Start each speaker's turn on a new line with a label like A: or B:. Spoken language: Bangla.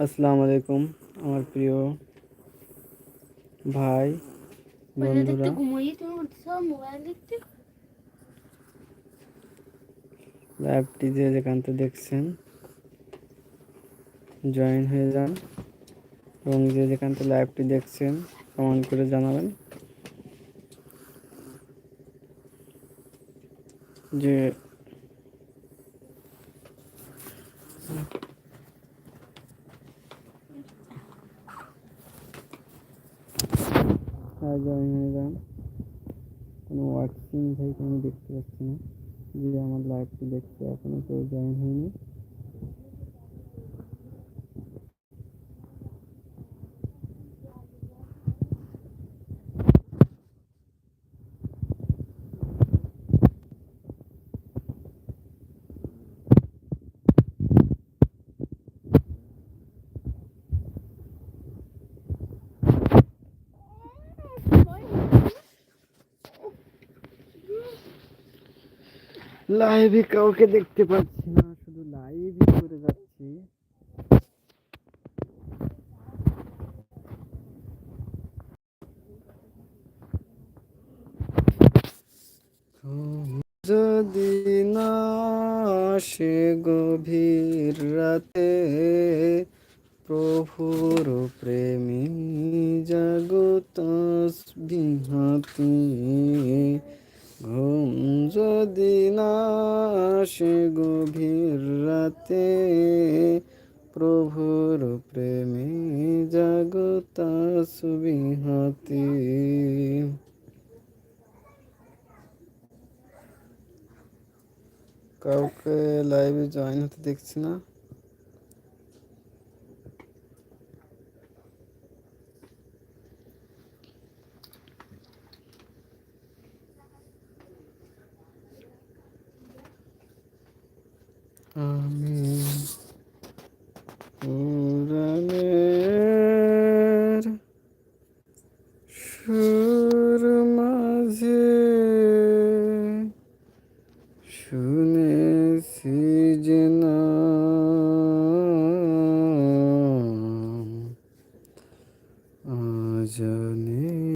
A: আসসালামু আলাইকুম আমার প্রিয় ভাই বন্ধুরা। লাইভটি যে যেখান থেকে দেখছেন জয়েন হয়ে যান এবং যে যেখান থেকে লাইভটি দেখছেন কমেন্ট করে জানাবেন যে জয়েন হয়ে যান। কোনো ওয়াচিং ভাই আমি দেখতে পাচ্ছি না যে আমার লাইভটি দেখছে, এখনো কেউ জয়েন হয়নি। লাইভে কাউকে দেখতে পাচ্ছি না, শুধু লাইভই করে যাচ্ছি। যদি না আসে গভীর রাতে প্রভুর প্রেমী জাগত বিহাতি, ঘুম যদি না আসে গভীর রাতে প্রভুর প্রেমী জাগত বিহাতি। কাউকে লাইভে জয়েন হতে দেখছি না। আমি পুরাণের সুর মাঝে শুনেছি